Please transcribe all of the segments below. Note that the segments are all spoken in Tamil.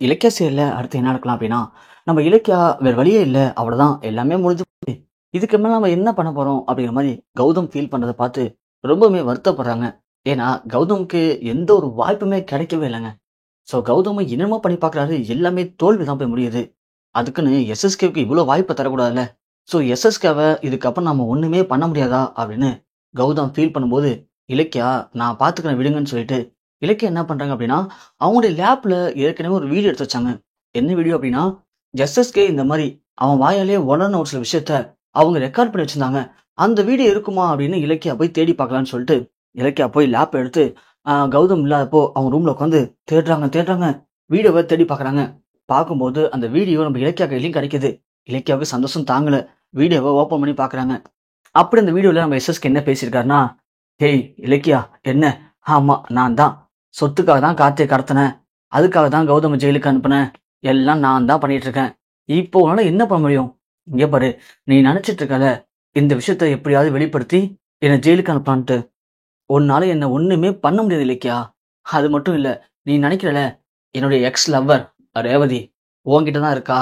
இலக்கியா சீரியல்ல அடுத்து என்ன நடக்கலாம் அப்படின்னா, நம்ம இலக்கியா வேற வழியே இல்ல. அவ்வளோதான். எல்லாமே முடிஞ்சு போச்சு. இதுக்கு மேல நம்ம என்ன பண்ண போறோம்? அப்படிங்கிற மாரி கௌதம் ஃபீல் பண்றத பார்த்து ரொம்பவுமே வருத்தப்படுறாங்க. ஏன்னா, கௌதமுக்கு எந்த ஒரு வாய்ப்புமே கிடைக்கவே இல்லங்க. ஸோ கௌதம என்னமோ பண்ணி பார்க்குறாரு. எல்லாமே தோல்வி தான் போய் முடியுது. அதுக்குன்னு எஸ்எஸ்கேவுக்கு இவ்ளோ வாய்ப்ப தரக்கூடாதுல்ல. ஸோ எஸ்எஸ்கேவ இதுக்கப்புறம் நம்ம ஒண்ணுமே பண்ண முடியாதா? அப்படின்னு கௌதம் ஃபீல் பண்ணும்போது, இலக்கியா நான் பார்த்துக்கிறேன் விடுங்கன்னு சொல்லிட்டு, இலக்கியா என்ன பண்றாங்க அப்படின்னா, அவங்களுடைய லேப்ல ஏற்கனவே ஒரு வீடியோ எடுத்து வச்சாங்க. என்ன வீடியோ அப்படின்னா, எஸ்எஸ்கே இந்த மாரி அவன் வாயாலேயே உளறுன ஒரு சில விஷயத்த அவங்க ரெக்கார்ட் பண்ணி வச்சிருந்தாங்க. அந்த வீடியோ இருக்குமா அப்படின்னு இலக்கியா போய் தேடி பார்க்கலான்னு சொல்லிட்டு, இலக்கியா போய் லேப் எடுத்து கௌதம் இல்லாதப்போ அவங்க ரூம்ல உட்காந்து தேடுறாங்க. வீடியோவ தேடி பார்க்குறாங்க. பார்க்கும்போது அந்த வீடியோ நம்ம இலக்கியா கையிலயும் கிடைக்குது. இலக்கியாவுக்கு சந்தோஷம் தாங்கல. வீடியோவ ஓப்பன் பண்ணி பார்க்குறாங்க. அப்படி அந்த வீடியோல நம்ம எஸ்எஸ்கே என்ன பேசியிருக்காருன்னா, "ஹேய் இலக்கியா என்ன? ஆமா நான் தான். சொத்துக்காக தான் கார்த்திய கடத்தினேன். அதுக்காக தான் கௌதம ஜெயிலுக்கு அனுப்புனேன். எல்லாம் நான் தான் பண்ணிட்டு இருக்கேன். இப்போ உன்னால என்ன பண்ண முடியும்? இங்க பாரு, நீ நினைச்சிட்டு இருக்கல இந்த விஷயத்த எப்படியாவது வெளிப்படுத்தி என்னை ஜெயிலுக்கு அனுப்பலான்ட்டு. உன்னால என்ன ஒண்ணுமே பண்ண முடியாது இலக்கியா. அது மட்டும் இல்ல, நீ நினைக்கிறல என்னுடைய எக்ஸ் லவ்வர் ரேவதி உன்கிட்ட தான் இருக்கா.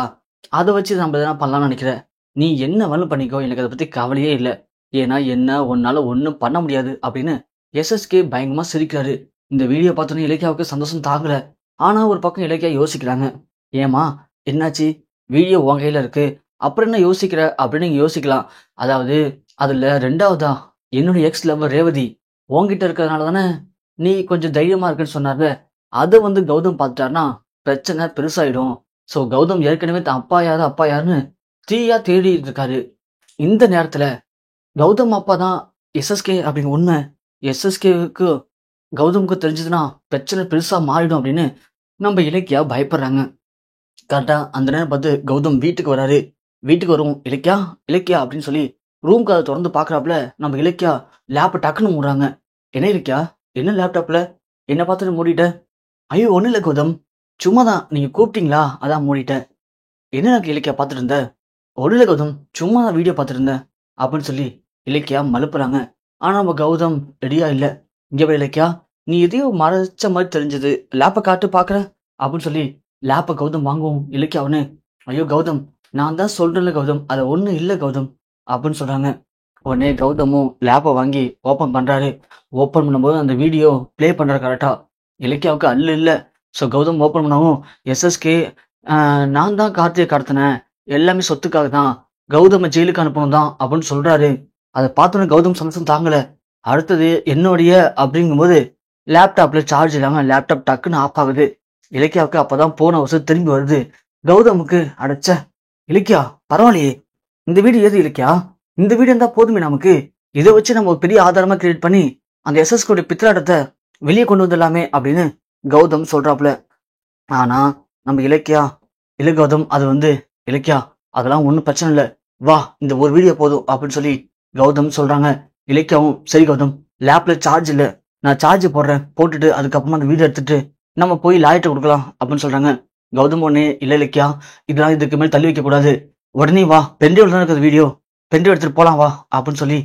அதை வச்சு நம்ம எதனா பண்ணலாம்னு நினைக்கிற. நீ என்ன வேணாலும் பண்ணிக்கோ. எனக்கு அதை பத்தி கவலையே இல்ல. ஏன்னா என்ன உன்னால ஒண்ணும் பண்ண முடியாது" அப்படின்னு எஸ்எஸ்கே பயங்கரமா சிரிக்கிறாரு. இந்த வீடியோ பார்த்தோன்னே இலக்கியாவுக்கு சந்தோஷம் தாங்கல. ஆனா ஒரு பக்கம் இலக்கியா யோசிக்கிறாங்க. "ஏம்மா என்னாச்சு? வீடியோ உன் கையில இருக்கு. அப்புறம் என்ன யோசிக்கிற?" அப்படின்னு நீங்க யோசிக்கலாம். அதாவது அதுல 2வதா என்னுடைய எக்ஸ் லவ்வர் ரேவதி உன்கிட்ட இருக்கிறதுனால தானே நீ கொஞ்சம் தைரியமா இருக்குன்னு சொன்னார்ல. அதை கௌதம் பார்த்துட்டாருன்னா பிரச்சனை பெருசாயிடும். ஸோ கௌதம் ஏற்கனவே தான் அப்பா யாருன்னு தீயா தேடிட்டு இருக்காரு. இந்த நேரத்துல கௌதம் அப்பா தான் எஸ்எஸ்கே அப்படிங்கிற உண்மை எஸ்எஸ்கேவுக்கு கௌதமுக்கு தெரிஞ்சதுன்னா பிரச்சனை பெருசா மாறிடும் அப்படின்னு நம்ம இலக்கியா பயப்படுறாங்க. கரெக்டா அந்த நேரம் பார்த்து கௌதம் வீட்டுக்கு வராரு. வீட்டுக்கு வரும் இலக்கியா இலக்கியா அப்படின்னு சொல்லி ரூம் கதை திறந்து பாக்குறாப்புல நம்ம இலக்கியா லேப் டக்குன்னு மூடுறாங்க. என்ன இலக்கியா? என்ன லேப்டாப்ல என்ன பார்த்துட்டு மூடிட்ட? ஐயோ ஒன்றும் இல்லை கௌதம், சும்மா தான், நீங்க கூப்பிட்டீங்களா அதான் மூடிட்டேன். என்ன இலக்கியா பார்த்துட்டு இருந்த? ஒன்றும் இல்லை கௌதம், சும்மா தான் வீடியோ பார்த்துட்டு இருந்தேன் அப்படின்னு சொல்லி இலக்கியா மலுப்புறாங்க. ஆனா நம்ம கௌதம் ரெடியா இல்ல. இங்க போய் இலக்கியா, நீ எதையோ மறைச்ச மாதிரி தெரிஞ்சது, லேப்பை காட்டு பாக்குற அப்படின்னு சொல்லி லேப்பை கௌதம் வாங்குவோம். இலக்கியா அவனு, ஐயோ கௌதம் நான் தான் சொல்றேன்ல கௌதம், அது ஒன்றும் இல்லை கௌதம் அப்படின்னு சொல்றாங்க. உடனே கௌதமும் லேப்பை வாங்கி ஓப்பன் பண்றாரு. ஓப்பன் பண்ணும்போது அந்த வீடியோ ப்ளே பண்றாரு கரெக்டா. இலக்கியாவுக்கு அல்லு இல்லை. ஸோ கௌதம் ஓப்பன் பண்ணவும் எஸ்எஸ்கே நான் தான் கார்த்தியை கடத்தினேன், எல்லாமே சொத்துக்காக தான், கௌதம ஜெயிலுக்கு அனுப்பணும் தான் அப்படின்னு சொல்றாரு. அதை பார்த்தோன்னே கௌதம் சந்தோஷம் தாங்கல. அடுத்தது என்னுடைய அப்படிங்கும்போது லேப்டாப்ல சார்ஜ் இல்லாம லேப்டாப் டக்குன்னு ஆஃப் ஆகுது. இலக்கியாவுக்கு அப்பதான் போன வருஷம் திரும்பி வருது. கௌதமுக்கு அடைச்ச இலக்கியா பரவாயில்லையே, இந்த வீடு ஏது இலக்கியா, இந்த வீடு இருந்தா போதுமே நமக்கு, இதை வச்சு நம்ம ஒரு பெரிய ஆதாரமா கிரியேட் பண்ணி அந்த எஸ்எஸ்கோட பித்தலாட்டத்தை வெளியே கொண்டு வந்துடலாமே அப்படின்னு கௌதம் சொல்றாப்புல. ஆனா நம்ம இலக்கியா, இல்ல கௌதம் அது இலக்கியா அதெல்லாம் ஒன்றும் பிரச்சனை இல்லை, வா இந்த ஒரு வீடியோ போதும் அப்படின்னு சொல்லி கௌதம் சொல்றாங்க. இலக்கியாவும் சரி கௌதம், லேப்ல சார்ஜ் இல்லை, நான் சார்ஜ் போடுறேன், போட்டுட்டு அதுக்கப்புறமா அந்த வீடியோ எடுத்துட்டு நம்ம போய் லாயிட்ட கொடுக்கலாம் அப்படின்னு சொல்றாங்க. கௌதம் உடனே இல்ல இலக்கியா, இதெல்லாம் இதுக்கு மேல் தள்ளி வைக்க கூடாது, உடனே வா, பென்ட்ரைவ்ல தான் இருக்கிற வீடியோ, பென்ட்ரைவ் எடுத்துட்டு போலாம் வா அப்படின்னு சொல்லி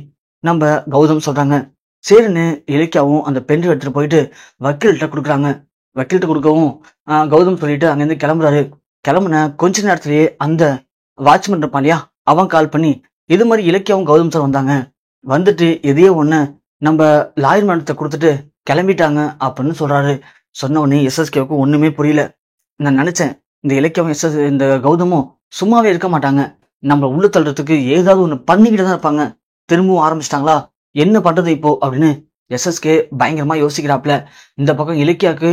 நம்ம கௌதம் சொல்றாங்க. சரின்னு இலக்கியாவும் அந்த பென்ட்ரைவ் எடுத்துட்டு போயிட்டு வக்கீல்கிட்ட கொடுக்குறாங்க. வக்கீல்கிட்ட கொடுக்கவும் கௌதம் சொல்லிட்டு அங்கேருந்து கிளம்புறாரு. கிளம்புன கொஞ்ச நேரத்திலேயே அந்த வாட்ச்மேன் இருப்பான் இல்லையா, அவன் கால் பண்ணி இது மாதிரி இலக்கியாவும் கௌதம் சார் வந்தாங்க, வந்துட்டு எதையோ ஒண்ணு நம்ம லாயர் மேடத்தை கொடுத்துட்டு கிளம்பிட்டாங்க அப்படின்னு சொல்றாரு. சொன்ன உடனே எஸ்எஸ்கேவுக்கு ஒண்ணுமே புரியல. நான் நினைச்சேன் இந்த இலக்கியாவும் இந்த கௌதமும் சும்மாவே இருக்க மாட்டாங்க, நம்ம உள்ள தள்ளுறதுக்கு ஏதாவது ஒண்ணு பண்ணிக்கிட்டு தான் இருப்பாங்க. திரும்பவும் ஆரம்பிச்சிட்டாங்களா, என்ன பண்றது இப்போ அப்படின்னு எஸ்எஸ்கே பயங்கரமா யோசிக்கிறாப்ல. இந்த பக்கம் இலக்கியாவுக்கு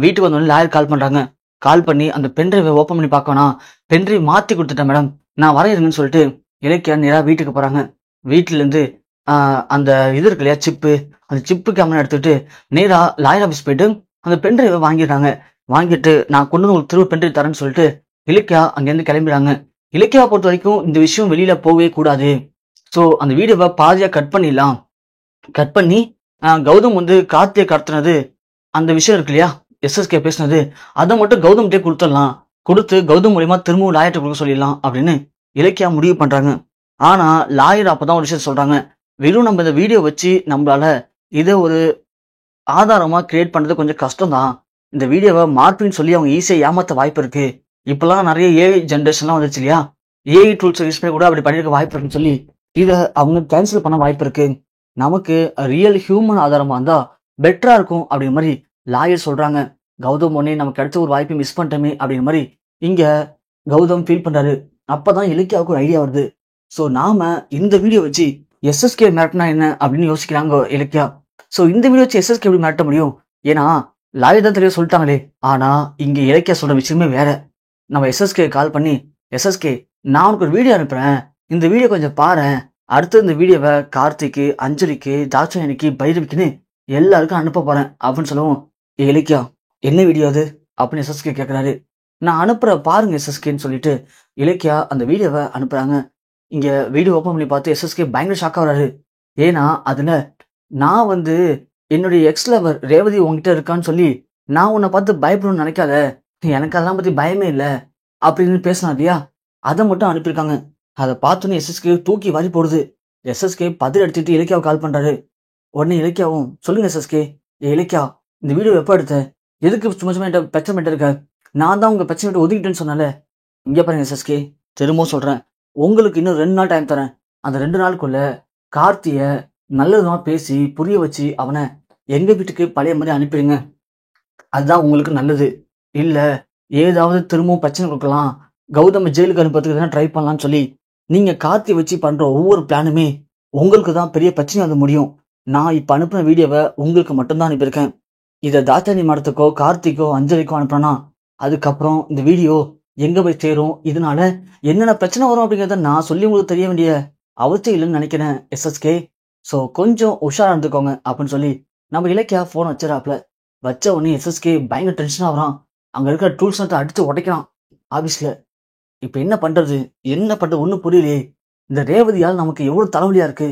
வீட்டுக்கு வந்தோடனே லாயர் கால் பண்றாங்க. கால் பண்ணி அந்த பென்ட்ரைவை ஓப்பன் பண்ணி பார்க்கணும், பென்ட்ரைவ் மாத்தி கொடுத்துட்டேன் மேடம், நான் வரையிருங்கன்னு சொல்லிட்டு இலக்கியா நேராக வீட்டுக்கு போறாங்க. வீட்டுல இருந்து அந்த இது இருக்கு இல்லையா சிப்பு, அந்த சிப்பு கேமரா எடுத்துட்டு நேரா லாயர் ஆஃபீஸ் போயிட்டு அந்த பென்ட்ரைவை வாங்கிடுறாங்க. வாங்கிட்டு நான் கொண்டு வந்து உங்களுக்கு திரும்ப பென்ட்ரைவ் தரேன்னு சொல்லிட்டு இலக்கியா அங்கேருந்து கிளம்பிடுறாங்க. இலக்கியாவை பொறுத்த வரைக்கும் இந்த விஷயம் வெளியில போகவே கூடாது. ஸோ அந்த வீடியோவை பாதியா கட் பண்ணிடலாம். கட் பண்ணி கௌதம் கார்த்தியை கடத்தினது அந்த விஷயம் இருக்கு இல்லையா, எஸ்எஸ்கே பேசினது, அதை மட்டும் கௌதம்கிட்டே கொடுத்துடலாம், கொடுத்து கௌதம் மூலியமா திரும்பவும் லாயர்கிட்ட கொடுக்க சொல்லிடலாம் அப்படின்னு இலக்கியா முடிவு பண்றாங்க. ஆனா லாயர் அப்பதான் ஒரு விஷயம் சொல்றாங்க, வெறும் நம்ம இந்த வீடியோ வச்சு நம்மளால இதை ஒரு ஆதாரமா கிரியேட் பண்றது கொஞ்சம் கஷ்டம் தான். இந்த வீடியோவை மார்பின்னு சொல்லி அவங்க ஈஸியாக ஏமாத்த வாய்ப்பு இருக்கு. இப்பெல்லாம் நிறைய ஏஐ ஜென்ரேஷன்லாம் வந்துருச்சு இல்லையா, ஏஐ டூல்ஸ் யூஸ் பண்ணி கூட அப்படி பண்ணிருக்க வாய்ப்பு இருக்குன்னு சொல்லி இதை அவங்க கேன்சல் பண்ண வாய்ப்பு இருக்கு. நமக்கு ரியல் ஹியூமன் ஆதாரமா இருந்தா பெட்டரா இருக்கும் அப்படிங்கிற மாதிரி லாயர் சொல்றாங்க. கௌதம் உடனே நமக்கு கிடைச்ச ஒரு வாய்ப்பை மிஸ் பண்ணிட்டோமே அப்படிங்கிற மாதிரி இங்க கௌதம் ஃபீல் பண்றாரு. அப்பதான் இலக்கியாவுக்கு ஒரு ஐடியா வருது. ஸோ நாம இந்த வீடியோ வச்சு எஸ்எஸ்கே மிரட்டினா என்ன அப்படின்னு யோசிக்கிறாங்க இலக்கியா. ஸோ இந்த வீடியோ வச்சு எஸ்எஸ்கே எப்படி மிரட்ட முடியும்? ஏன்னா லாயர் தான் தெரிய சொல்லிட்டாங்களே. ஆனா இங்க இலக்கியா சொல்ற விஷயமே வேற. நம்ம எஸ்எஸ்கே கால் பண்ணி, எஸ்எஸ்கே நான் உனக்கு ஒரு வீடியோ அனுப்புறேன், இந்த வீடியோ கொஞ்சம் பாரு, அடுத்து இந்த வீடியோவை கார்த்திக்கு, அஞ்சலிக்கு, தாட்சாயணிக்கு, பைரவிக்குன்னு எல்லாருக்கும் அனுப்ப போறேன் அப்படின்னு சொல்லவும், இலக்கியா என்ன வீடியோ அது அப்படின்னு எஸ்எஸ்கே கேட்குறாரு. நான் அனுப்புற பாருங்க எஸ்எஸ்கேன்னு சொல்லிட்டு இலக்கியா அந்த வீடியோவை அனுப்புறாங்க. இங்க வீடியோ ஓப்பன் பண்ணி பார்த்து எஸ்எஸ்கே பயங்கர ஷாக்கா வராரு. ஏன்னா அதுல நான் என்னுடைய எக்ஸ் லவர் ரேவதி உங்ககிட்ட இருக்கான்னு சொல்லி நான் உன்னை பார்த்து பயப்படணும்னு நினைக்காத, எனக்கு அதெல்லாம் பத்தி பயமே இல்லை அப்படின்னு பேசினா இல்லையா, அதை மட்டும் அனுப்பியிருக்காங்க. அதை பார்த்தோன்னே எஸ்எஸ்கே தூக்கி வாரி போடுது. எஸ்எஸ்கே பதில் எடுத்துட்டு இலக்கியாவை கால் பண்றாரு. உடனே இலக்கியாவும், சொல்லுங்க எஸ்எஸ்கே, இலக்கியா இந்த வீடியோ எப்போ எடுத்த, எதுக்கு சும்மா சும்மா என்கிட்ட பிரச்சனை பண்ணிட்டு இருக்க, நான் தான் உங்க பிரச்சனை விட்டு ஒதுக்கிட்டேன்னு சொன்னால. இங்க பாருங்க எஸ்எஸ்கே, திரும்பவும் சொல்றேன், உங்களுக்கு இன்னும் 2 நாள் டைம் தரேன். அந்த 2 நாளுக்குள்ள கார்த்திய நல்லதுமா பேசி புரிய வச்சு அவனை எங்க வீட்டுக்கு பழைய மாதிரி அனுப்பிடுங்க. அதுதான் உங்களுக்கு நல்லது. இல்ல ஏதாவது திரும்பவும் பிரச்சனை கொடுக்கலாம், கௌதம ஜெயிலுக்கு அனுப்புறதுக்கு தான் ட்ரை பண்ணலாம்னு சொல்லி நீங்க கார்த்தி வச்சு பண்ற ஒவ்வொரு பிளானுமே உங்களுக்கு தான் பெரிய பிரச்சனை வந்து முடியும். நான் இப்ப அனுப்பின வீடியோவை உங்களுக்கு மட்டும்தான் அனுப்பியிருக்கேன். இதை தாத்தாணி மடத்துக்கோ கார்த்திக்கோ அஞ்சலிக்கோ அனுப்புறேன்னா அதுக்கப்புறம் இந்த வீடியோ எங்க போய் சேரும், இதனால என்னென்ன பிரச்சனை வரும் அப்படிங்கிறத நான் சொல்லி உங்களுக்கு தெரிய வேண்டிய அவசியம் இல்லைன்னு நினைக்கிறேன் எஸ்எஸ்கே. ஸோ கொஞ்சம் உஷாரா இருந்துக்கோங்க அப்படின்னு சொல்லி நம்ம இலக்கியா ஃபோன் வச்சிடறாப்ல. வச்ச உடனே எஸ்எஸ்கே பயங்கர டென்ஷனாக வரான். அங்க இருக்கிற டூல்ஸ் அடிச்சு உடைக்கிறான் ஆபீஸ்ல. இப்ப என்ன பண்றது ஒன்றும் புரியலையே. இந்த ரேவதியால் நமக்கு எவ்வளவு தலைவலியா இருக்கு.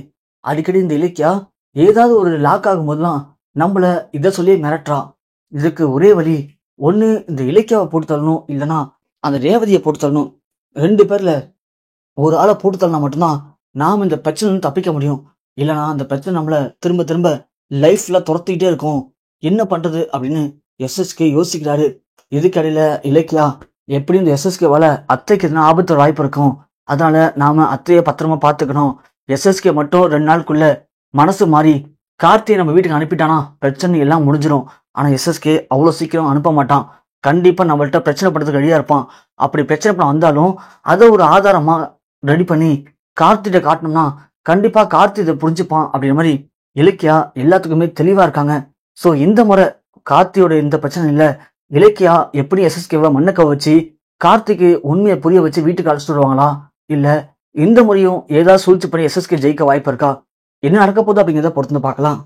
அடிக்கடி இந்த இலக்கியா ஏதாவது ஒரு லாக் ஆகும் போதுலாம் நம்மள இதை சொல்லியே மிரட்டுறான். இதுக்கு ஒரே வழி, ஒண்ணு இந்த இலக்கியாவை போட்டு தள்ளணும், இல்லைன்னா அந்த ரேவதியை போட்டு தள்ளணும். 2 பேர்ல ஒரு ஆளை போட்டு தள்ளனா மட்டும்தான் நாம இந்த பிரச்சனை தப்பிக்க முடியும். இல்லைனா அந்த பிரச்சனை நம்மள திரும்ப திரும்ப லைஃப்ல துரத்திக்கிட்டே இருக்கும். என்ன பண்றது அப்படின்னு எஸ்எஸ்கே யோசிக்கிறாரு. இதுக்கடையில இலக்கியா எப்படி இந்த எஸ்எஸ்கேவால அத்தைக்கு எதுனா ஆபத்து வாய்ப்பு இருக்கும், அதனால நாம அத்தையை பத்திரமா பார்த்துக்கணும். எஸ்எஸ்கே மட்டும் 2 நாளுக்குள்ள மனசு மாறி கார்த்தியை நம்ம வீட்டுக்கு அனுப்பிட்டானா பிரச்சனை எல்லாம் முடிஞ்சிடும். ஆனா எஸ்எஸ்கே அவ்வளோ சீக்கிரம் அனுப்ப மாட்டான். கண்டிப்பா நம்மள்ட்ட பிரச்சனை பண்றதுக்கு ரெடியா இருப்பான். அப்படி பிரச்சனை பண்ண வந்தாலும் அதை ஒரு ஆதாரமா ரெடி பண்ணி கார்த்திகிட்ட காட்டணும்னா கண்டிப்பா கார்த்தி இதை புரிஞ்சுப்பான் அப்படிங்கிற மாதிரி இலக்கியா எல்லாத்துக்குமே தெளிவா இருக்காங்க. ஸோ இந்த முறை கார்த்தியோட இந்த பிரச்சனை இல்லை, இலக்கியா எப்படி எஸ்எஸ்கேவை மண்ணக்க வச்சு கார்த்திக்கு உண்மையை புரிய வச்சு வீட்டுக்கு அழைச்சிட்டு வருவாங்களா, இல்ல இந்த முறையும் ஏதாவது சூழ்ச்சி பண்ணி எஸ்எஸ்கே ஜெயிக்க வாய்ப்பு இருக்கா, என்ன நடக்க போகுது அப்படிங்கிறத பொறுத்து பார்க்கலாம்.